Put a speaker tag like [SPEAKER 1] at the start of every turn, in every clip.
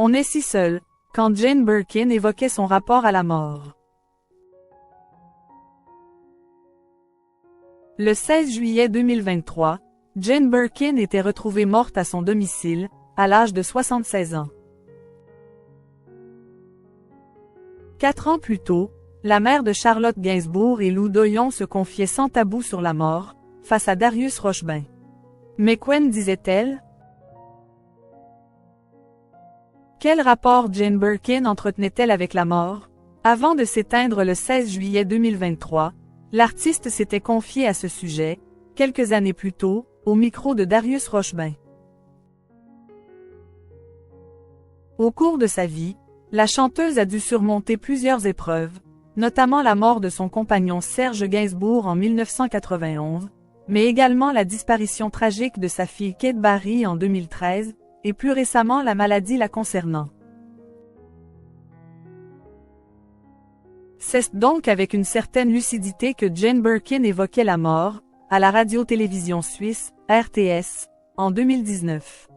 [SPEAKER 1] On est si seul, quand Jane Birkin évoquait son rapport à la mort. Le 16 juillet 2023, Jane Birkin était retrouvée morte à son domicile, à l'âge de 76 ans. 4 ans plus tôt, la mère de Charlotte Gainsbourg et Lou Doyon se confiaient sans tabou sur la mort, face à Darius Rochebin. Mais Quen disait-elle? Quel rapport Jane Birkin entretenait-elle avec la mort? Avant de s'éteindre le 16 juillet 2023, l'artiste s'était confiée à ce sujet, quelques années plus tôt, au micro de Darius Rochebin. Au cours de sa vie, la chanteuse a dû surmonter plusieurs épreuves, notamment la mort de son compagnon Serge Gainsbourg en 1991, mais également la disparition tragique de sa fille Kate Barry en 2013, et plus récemment la maladie la concernant. C'est donc avec une certaine lucidité que Jane Birkin évoquait la mort, à la radio-télévision suisse, RTS, en 2019.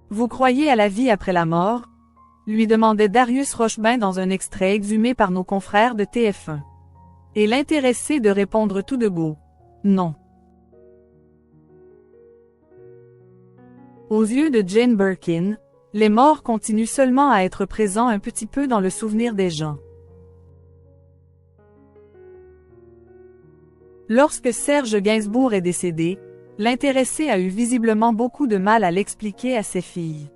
[SPEAKER 1] Vous croyez à la vie après la mort? Lui demandait Darius Rochebin dans un extrait exhumé par nos confrères de TF1. Et l'intéressé de répondre tout de go. Non. Aux yeux de Jane Birkin, les morts continuent seulement à être présents un petit peu dans le souvenir des gens. Lorsque Serge Gainsbourg est décédé, l'intéressé a eu visiblement beaucoup de mal à l'expliquer à ses filles.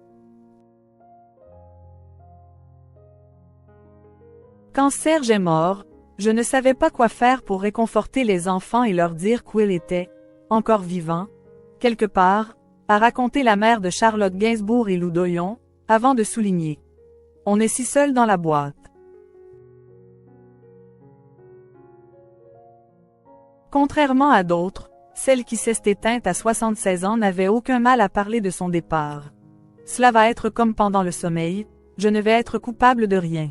[SPEAKER 1] Quand Serge est mort, je ne savais pas quoi faire pour réconforter les enfants et leur dire qu'il était, encore vivant, quelque part, a raconté la mère de Charlotte Gainsbourg et Lou Doyon, avant de souligner. On est si seul dans la boîte. Contrairement à d'autres, celle qui s'est éteinte à 76 ans n'avait aucun mal à parler de son départ. Cela va être comme pendant le sommeil, je ne vais être coupable de rien.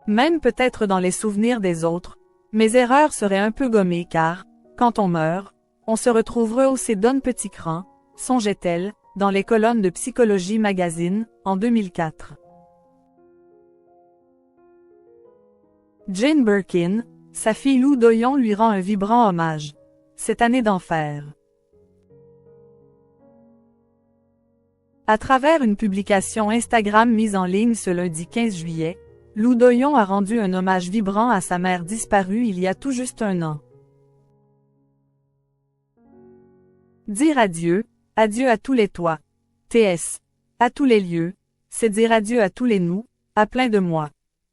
[SPEAKER 1] Même peut-être dans les souvenirs des autres, mes erreurs seraient un peu gommées car, quand on meurt, on se retrouve rehaussé d'un petit cran, songeait-elle, dans les colonnes de Psychologie Magazine, en 2004. Jane Birkin, sa fille Lou Doyon lui rend un vibrant hommage. Cette année d'enfer. À travers une publication Instagram mise en ligne ce lundi 15 juillet, Lou Doyon a rendu un hommage vibrant à sa mère disparue il y a tout juste 1 an. Dire adieu, adieu à tous les toits. TS. À tous les lieux, c'est dire adieu à tous les nous, à plein de mois.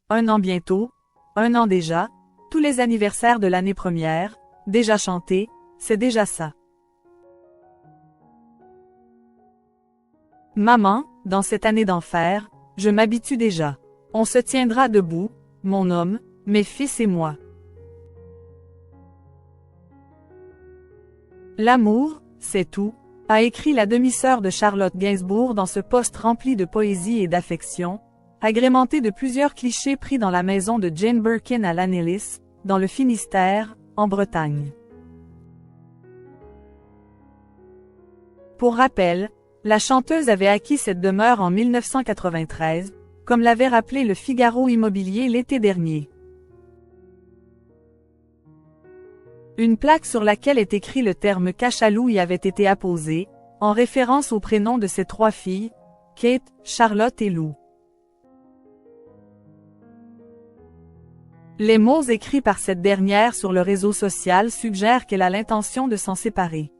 [SPEAKER 1] 1 an bientôt, 1 an déjà, tous les anniversaires de l'année première, déjà chantés, c'est déjà ça. Maman, dans cette année d'enfer, je m'habitue déjà. On se tiendra debout, mon homme, mes fils et moi. L'amour, c'est tout, a écrit la demi-sœur de Charlotte Gainsbourg dans ce post rempli de poésie et d'affection, agrémenté de plusieurs clichés pris dans la maison de Jane Birkin à Lannélis, dans le Finistère, en Bretagne. Pour rappel, la chanteuse avait acquis cette demeure en 1993, comme l'avait rappelé le Figaro Immobilier l'été dernier. Une plaque sur laquelle est écrit le terme cachalou y avait été apposée, en référence au prénom de ses 3 filles, Kate, Charlotte et Lou. Les mots écrits par cette dernière sur le réseau social suggèrent qu'elle a l'intention de s'en séparer.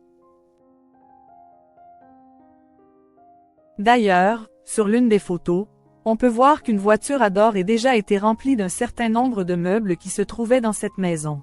[SPEAKER 1] D'ailleurs, sur l'une des photos, on peut voir qu'une voiture Adore a déjà été remplie d'un certain nombre de meubles qui se trouvaient dans cette maison.